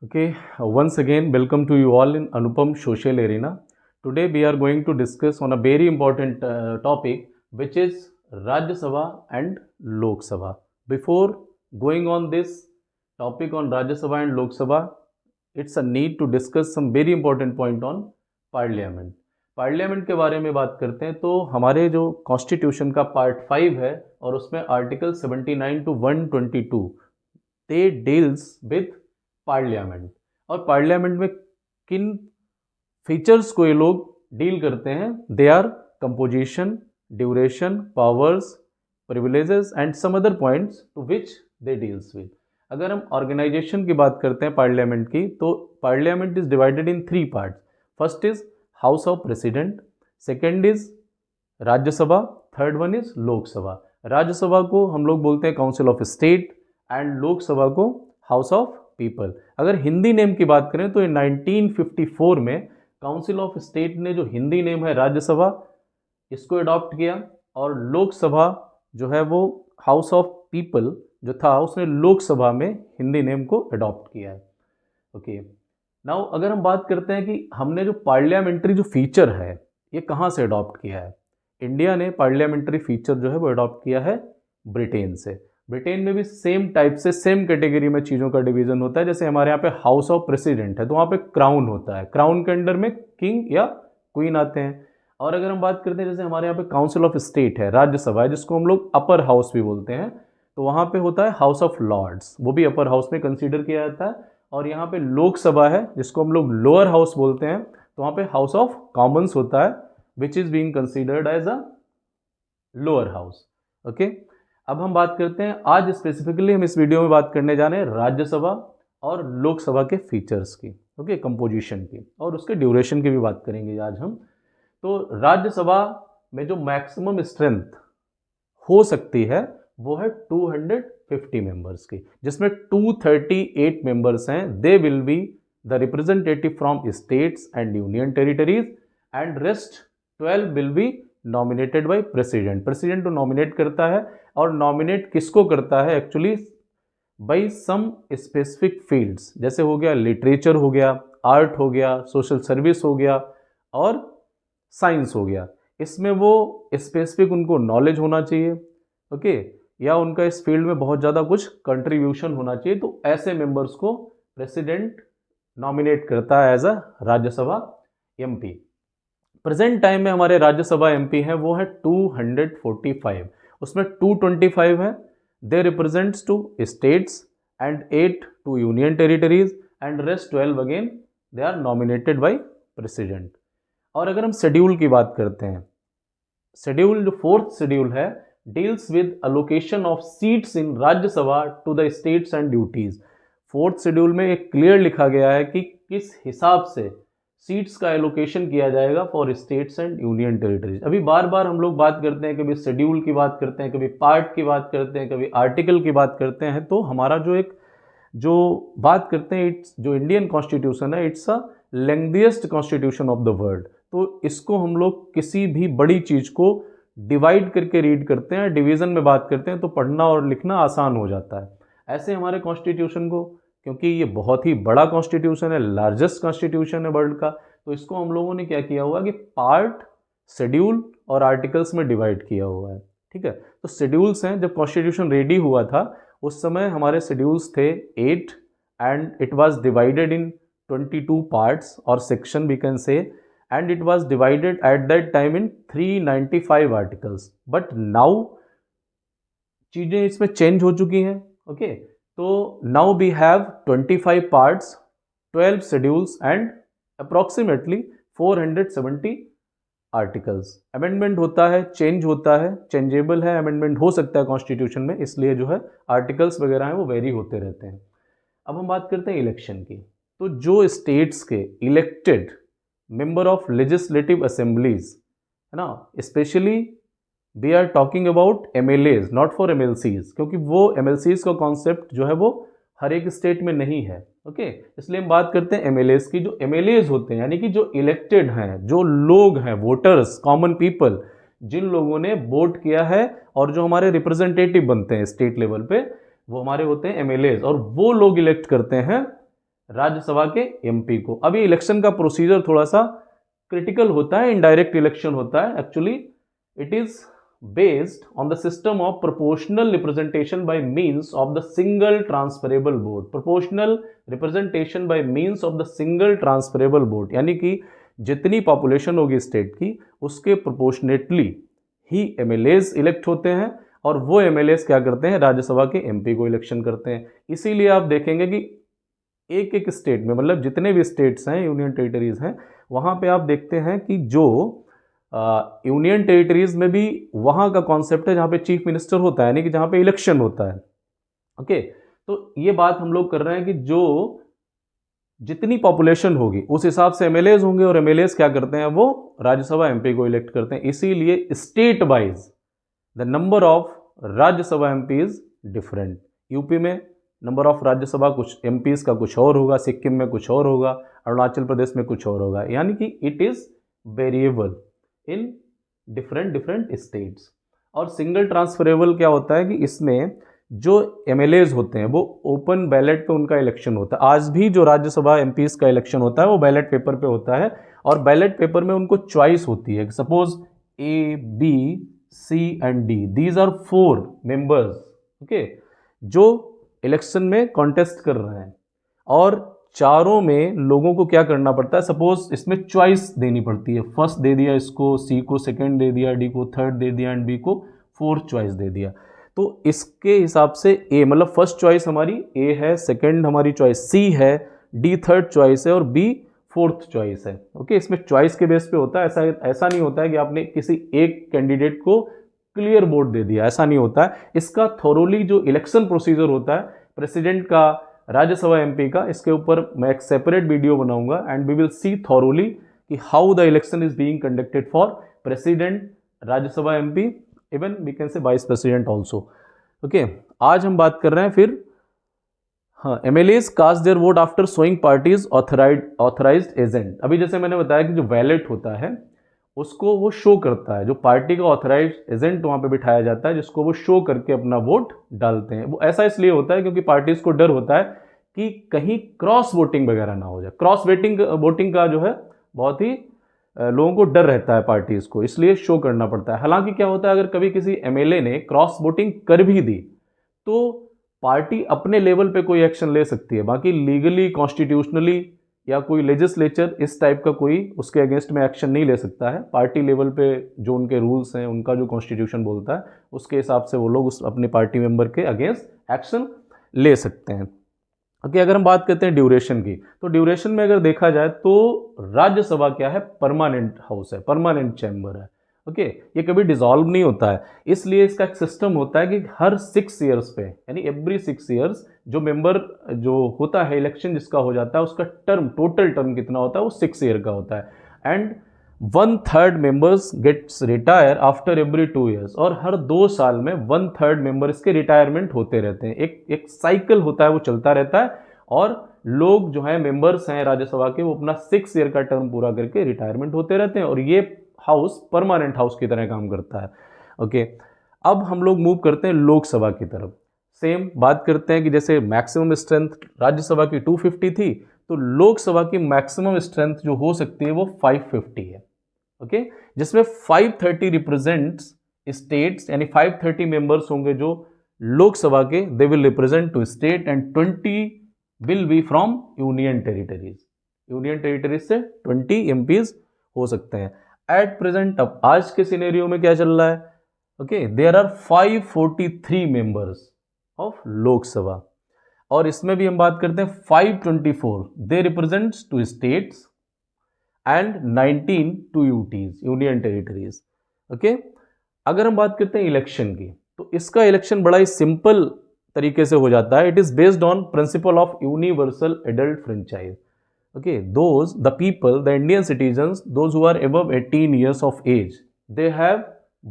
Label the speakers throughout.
Speaker 1: Okay, once again, welcome to you all in Anupam Social Arena. Today we are going to discuss on a very important topic, which is Rajya Sabha and Lok Sabha. Before going on this topic on Rajya Sabha and Lok Sabha, it's a need to discuss some very important point on Parliament. Parliament के बारे में बात करते हैं तो हमारे जो constitution का पार्ट 5 है और उसमें article 79 to 122 they deals with parliament. और पार्लियामेंट में किन फीचर्स को ये लोग डील करते हैं, they are composition, duration, powers, privileges and some other points to which they deals with. अगर हम ऑर्गेनाइजेशन की बात करते हैं पार्लियामेंट की, तो parliament is divided in 3 parts. First is house of president, second is Rajya Sabha, third one is Lok Sabha. Rajya Sabha को हम लोग बोलते हैं council of state and Lok Sabha को हाउस ऑफ पीपल। अगर हिंदी नेम की बात करें तो 1954 में काउंसिल ऑफ स्टेट ने जो हिंदी नेम है राज्यसभा, इसको अडॉप्ट किया, और लोकसभा जो है वो हाउस ऑफ पीपल जो था उसने लोकसभा में हिंदी नेम को अडॉप्ट किया है। ओके, नाउ अगर हम बात करते हैं कि हमने जो पार्लियामेंट्री जो फीचर है ये कहाँ से अडॉप्ट किया है, इंडिया ने पार्लियामेंट्री फीचर जो है वो अडॉप्ट किया है ब्रिटेन से। ब्रिटेन में भी सेम टाइप से सेम कैटेगरी में चीज़ों का डिवीजन होता है। जैसे हमारे यहाँ पे हाउस ऑफ प्रेसिडेंट है तो वहाँ पे क्राउन होता है, क्राउन के अंडर में किंग या क्वीन आते हैं। और अगर हम बात करते हैं जैसे हमारे यहाँ पे काउंसिल ऑफ स्टेट है, राज्यसभा है, जिसको हम लोग अपर हाउस भी बोलते हैं, तो वहाँ पे होता है हाउस ऑफ लॉर्ड्स, वो भी अपर हाउस में कंसिडर किया जाता है। और यहाँ पे लोकसभा है जिसको हम लोग लोअर हाउस बोलते हैं, तो वहाँ पे हाउस ऑफ कॉमन्स होता है which is being considered as a lower house. Okay, अब हम बात करते हैं, आज स्पेसिफिकली हम इस वीडियो में बात करने जा रहे हैं राज्यसभा और लोकसभा के फीचर्स की, ओके, कंपोजिशन की, और उसके ड्यूरेशन की भी बात करेंगे आज हम। तो राज्यसभा में जो मैक्सिमम स्ट्रेंथ हो सकती है वो है 250 मेंबर्स की, जिसमें 238 मेंबर्स हैं, they will be the representative from states and union territories, and rest 12 will be nominated by president. President तो नॉमिनेट करता है, और नॉमिनेट किसको करता है actually, by some specific fields, जैसे हो गया लिटरेचर हो गया, आर्ट हो गया, सोशल सर्विस हो गया और साइंस हो गया। इसमें वो स्पेसिफिक उनको नॉलेज होना चाहिए, ओके, या उनका इस फील्ड में बहुत ज़्यादा कुछ कंट्रीब्यूशन होना चाहिए, तो ऐसे मेंबर्स को प्रेसिडेंट नॉमिनेट करता है as a Rajya Sabha MP. Present time में हमारे राज्यसभा एमपी हैं वो है 245, उसमें 225 है they represents two states and 8 two union territories, and rest 12 again they are nominated by president. और अगर हम शेड्यूल की बात करते हैं, शेड्यूल जो 4th शेड्यूल है deals with allocation of seats in Rajya Sabha to the states and duties. 4th schedule में एक क्लियर लिखा गया है कि किस हिसाब से सीट्स का एलोकेशन किया जाएगा for states and union territories. अभी बार बार हम लोग बात करते हैं, कभी शेड्यूल की बात करते हैं, कभी पार्ट की बात करते हैं, कभी आर्टिकल की बात करते हैं, तो हमारा जो बात करते हैं, इट्स जो इंडियन कॉन्स्टिट्यूशन है, it's a lengthiest constitution of the world. तो इसको हम लोग किसी भी बड़ी चीज़ को डिवाइड करके रीड करते हैं, डिवीज़न में बात करते हैं, तो पढ़ना और लिखना आसान हो जाता है। ऐसे हमारे कॉन्स्टिट्यूशन को, क्योंकि ये बहुत ही बड़ा कॉन्स्टिट्यूशन है, लार्जेस्ट कॉन्स्टिट्यूशन है वर्ल्ड का, तो इसको हम लोगों ने क्या किया हुआ है कि पार्ट, शेड्यूल और आर्टिकल्स में डिवाइड किया हुआ है। ठीक है, तो शेड्यूल्स हैं, जब कॉन्स्टिट्यूशन रेडी हुआ था उस समय हमारे शेड्यूल्स थे 8, and it was divided in 22 parts और section we can say, and it was divided at that time in 395 articles, but now चीज़ें इसमें चेंज हो चुकी हैं। ओके, तो now we have 25 parts, 12 schedules and approximately 470 articles. Amendment होता है, change होता है, चेंजेबल है, अमेंडमेंट हो सकता है कॉन्स्टिट्यूशन में, इसलिए जो है आर्टिकल्स वगैरह हैं वो वेरी होते रहते हैं। अब हम बात करते हैं इलेक्शन की, तो जो स्टेट्स के elected member of legislative assemblies है ना, specially we are talking about MLAs, not for MLCs, क्योंकि वो एमएलसीज का कॉन्सेप्ट जो है वो हर एक स्टेट में नहीं है। ओके, इसलिए हम बात करते हैं एमएलएज की। जो एमएलएज होते हैं यानी कि जो इलेक्टेड हैं, जो लोग हैं, वोटर्स, कॉमन पीपल, जिन लोगों ने वोट किया है और जो हमारे रिप्रेजेंटेटिव बनते हैं स्टेट लेवल पे, वो हमारे होते हैं एमएलएज, और वो लोग इलेक्ट करते हैं राज्यसभा के एमपी को। अभी इलेक्शन का प्रोसीजर थोड़ा सा क्रिटिकल होता है, इनडायरेक्ट इलेक्शन होता है। Actually it is based on the system of proportional representation by means of the single transferable vote. Proportional representation by means of the single transferable vote, यानी कि जितनी पॉपुलेशन होगी स्टेट की उसके प्रोपोर्शनेटली ही MLAs elect होते हैं, और वो एमएलएज क्या करते हैं, राज्यसभा के एमपी को इलेक्शन करते हैं। इसीलिए आप देखेंगे कि एक एक स्टेट में, मतलब जितने भी स्टेट्स हैं, यूनियन टेरिटरीज हैं, वहाँ पे आप देखते हैं कि जो यूनियन टेरिटरीज में भी वहाँ का कॉन्सेप्ट है जहाँ पे चीफ मिनिस्टर होता है, यानी कि जहाँ पे इलेक्शन होता है। ओके, तो ये बात हम लोग कर रहे हैं कि जो जितनी पॉपुलेशन होगी उस हिसाब से एमएलएज होंगे, और एमएलएज क्या करते हैं, वो राज्यसभा एमपी को इलेक्ट करते हैं। इसीलिए state wise the number of Rajya Sabha MP is different. UP में नंबर ऑफ राज्यसभा कुछ एमपीज का कुछ और होगा, सिक्किम में कुछ और होगा, अरुणाचल प्रदेश में कुछ और होगा, यानी कि it is variable in different different states. और सिंगल ट्रांसफरेबल क्या होता है कि इसमें जो एमएलएज होते हैं वो ओपन बैलेट पे उनका इलेक्शन होता है। आज भी जो राज्यसभा एमपीज का इलेक्शन होता है वो बैलेट पेपर पे होता है, और बैलेट पेपर में उनको चॉइस होती है। Suppose A, B, C and D, these are 4 members, okay, जो इलेक्शन में कॉन्टेस्ट कर रहे हैं, और चारों में लोगों को क्या करना पड़ता है, सपोज इसमें चॉइस देनी पड़ती है। फर्स्ट दे दिया इसको, सी को सेकंड दे दिया, डी को थर्ड दे दिया, एंड बी को फोर्थ चॉइस दे दिया। तो इसके हिसाब से ए, मतलब फर्स्ट चॉइस हमारी ए है, सेकंड हमारी चॉइस सी है, डी थर्ड चॉइस है, और बी फोर्थ चॉइस है। ओके, इसमें चॉइस के बेस पे होता है। ऐसा नहीं होता है कि आपने किसी एक कैंडिडेट को क्लियर वोट दे दिया, ऐसा नहीं होता है। इसका थोरोली जो इलेक्शन प्रोसीजर होता है प्रेसिडेंट का, राज्यसभा एमपी का, इसके ऊपर मैं एक सेपरेट वीडियो बनाऊंगा, and we will see thoroughly कि how the election is being conducted for president, Rajya Sabha MP, even we can say vice president also. Okay, आज हम बात कर रहे हैं फिर, हाँ, MLAs cast their vote after showing parties authorised agent. अभी जैसे मैंने बताया कि जो बैलेट होता है उसको वो शो करता है, जो पार्टी का ऑथराइज्ड एजेंट वहाँ पे बिठाया जाता है, जिसको वो शो करके अपना वोट डालते हैं। वो ऐसा इसलिए होता है क्योंकि पार्टीज को डर होता है कि कहीं क्रॉस वोटिंग वगैरह ना हो जाए। क्रॉस वोटिंग का जो है बहुत ही लोगों को डर रहता है पार्टीज को, इसलिए शो करना पड़ता है। हालांकि क्या होता है, अगर कभी किसी एमएलए ने क्रॉस वोटिंग कर भी दी तो पार्टी अपने लेवल पे कोई एक्शन ले सकती है, बाकी लीगली, कॉन्स्टिट्यूशनली या कोई लेजिस्लेचर इस टाइप का कोई उसके अगेंस्ट में एक्शन नहीं ले सकता है। पार्टी लेवल पे जो उनके रूल्स हैं, उनका जो कॉन्स्टिट्यूशन बोलता है, उसके हिसाब से वो लोग उस अपने पार्टी मेंबर के अगेंस्ट एक्शन ले सकते हैं। ओके, अगर हम बात करते हैं ड्यूरेशन की, तो ड्यूरेशन में अगर देखा जाए तो राज्यसभा क्या है, परमानेंट हाउस है, परमानेंट चैम्बर है। ओके, ये कभी डिसॉल्व नहीं होता है, इसलिए इसका एक सिस्टम होता है कि हर 6 ईयर्स पे, यानी एवरी 6 ईयर्स जो मेंबर जो होता है, इलेक्शन जिसका हो जाता है, उसका टर्म, टोटल टर्म कितना होता है, वो 6 ईयर का होता है। And 1/3 members gets retire after every 2 years, और हर 2 साल में 1/3 मेंबर इसके रिटायरमेंट होते रहते हैं। एक साइकिल होता है, वो चलता रहता है, और लोग जो है मेंबर्स हैं राज्यसभा के, वो अपना 6 ईयर का टर्म पूरा करके रिटायरमेंट होते रहते हैं, और ये हाउस परमानेंट हाउस की तरह काम करता है। ओके, अब हम लोग मूव करते हैं लोकसभा की तरफ। सेम बात करते हैं कि जैसे मैक्सिमम स्ट्रेंथ राज्यसभा की 250 थी, तो लोकसभा की मैक्सिमम स्ट्रेंथ जो हो सकती है वो 550 है। ओके, जिसमें 530 रिप्रेजेंट्स स्टेट्स, यानी 530 मेंबर्स होंगे जो लोकसभा के, they will represent to state, and 20 will be from union territories. Union territories से 20 एमपीज हो सकते हैं। एट प्रेजेंट, अब आज के सिनेरियो में क्या चल रहा है, okay, there are 543 members of Lok Sabha, और इसमें भी हम बात करते हैं 524 they represents two states and 19 two UTs, union territories. Okay, अगर हम बात करते हैं इलेक्शन की, तो इसका इलेक्शन बड़ा ही सिंपल तरीके से हो जाता है। It is based on principle of universal adult franchise. Okay, the people, the Indian citizens, those who are above 18 years of age, they have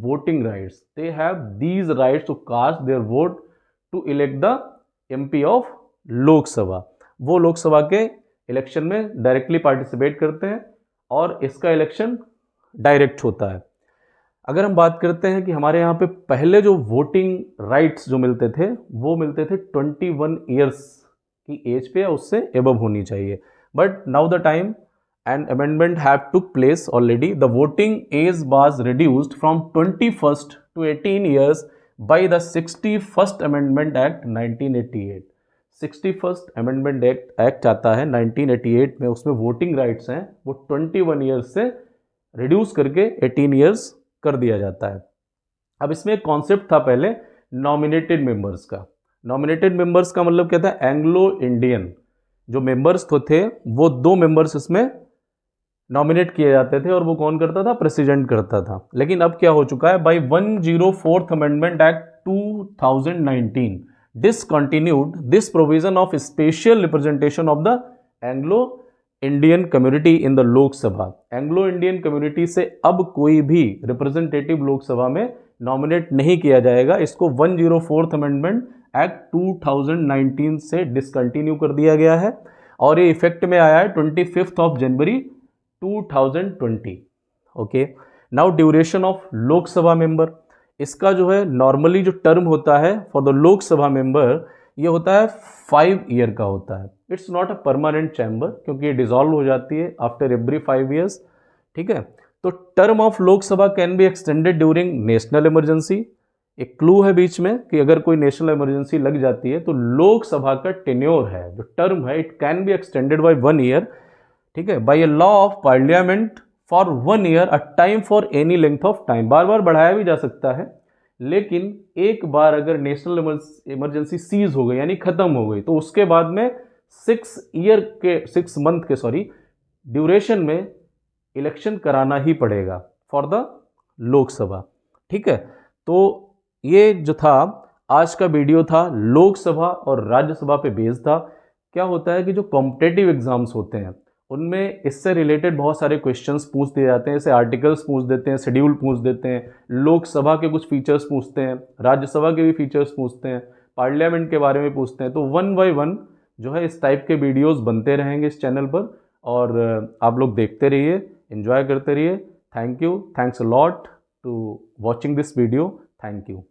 Speaker 1: voting rights. They have these rights to cast their vote to elect the MP of Lok Sabha. वो लोकसभा के election में directly participate करते हैं, और इसका election direct होता है। अगर हम बात करते हैं कि हमारे यहाँ पे पहले जो वोटिंग राइट्स जो मिलते थे, वो मिलते थे 21 ईयर्स कि एज पे या उससे एबव होनी चाहिए. But now the time an amendment have took place already. The voting age was reduced from 21st to 18 years by the 61st Amendment Act 1988. 61st Amendment Act आता है 1988 में, उसमें वोटिंग राइट्स हैं वो 21 ईयर्स से reduce करके 18 years कर दिया जाता है. अब इसमें एक कॉन्सेप्ट था पहले नॉमिनेटेड मेंबर्स का. नॉमिनेटेड मेंबर्स का मतलब क्या था, एंग्लो इंडियन जो मेंबर्स थे वो 2 मेंबर्स इसमें नॉमिनेट किए जाते थे और वो कौन करता था, प्रेसिडेंट करता था. लेकिन अब क्या हो चुका है, by 104th amendment act 2019 discontinued this provision of special representation of the Anglo Indian community in the Lok Sabha. Anglo Indian community से अब कोई भी रिप्रेजेंटेटिव लोकसभा में नॉमिनेट नहीं किया जाएगा. इसको 104th अमेंडमेंट एक्ट 2019 से डिसकंटिन्यू कर दिया गया है और ये इफेक्ट में आया है 25 जनवरी 2020. Okay, now duration of Lok Sabha member. इसका जो है नॉर्मली जो टर्म होता है फॉर द लोकसभा मेंबर ये होता है 5 ईयर का होता है. It's not a permanent chamber क्योंकि ये डिसॉल्व हो जाती है आफ्टर एवरी 5 ईयर्स. ठीक है, तो term of Lok Sabha can be extended during national emergency. एक क्लू है बीच में कि अगर कोई नेशनल इमरजेंसी लग जाती है तो लोकसभा का टेन्योर है, जो टर्म है, it can be extended by 1 year. ठीक है, by a law of parliament for 1 year, a time for any length of time. बार बार बढ़ाया भी जा सकता है, लेकिन एक बार अगर नेशनल इमरजेंसी सीज हो गई यानी खत्म हो गई तो उसके बाद में 6 मंथ के ड्यूरेशन में इलेक्शन कराना ही पड़ेगा फॉर द लोकसभा. ठीक है, तो ये जो था आज का वीडियो था लोकसभा और राज्यसभा पे बेस्ड था. क्या होता है कि जो कॉम्पिटिटिव एग्जाम्स होते हैं उनमें इससे रिलेटेड बहुत सारे क्वेश्चंस पूछ दिए जाते हैं. जैसे आर्टिकल्स पूछ देते हैं, शेड्यूल पूछ देते हैं, लोकसभा के कुछ फीचर्स पूछते हैं, राज्यसभा के भी फीचर्स पूछते हैं, पार्लियामेंट के बारे में पूछते हैं. तो 1 बाय 1 जो है इस टाइप के वीडियोस बनते रहेंगे इस चैनल पर और आप लोग देखते रहिए, एंजॉय करते रहिए. Thank you, thanks a lot to watching this video. Thank you.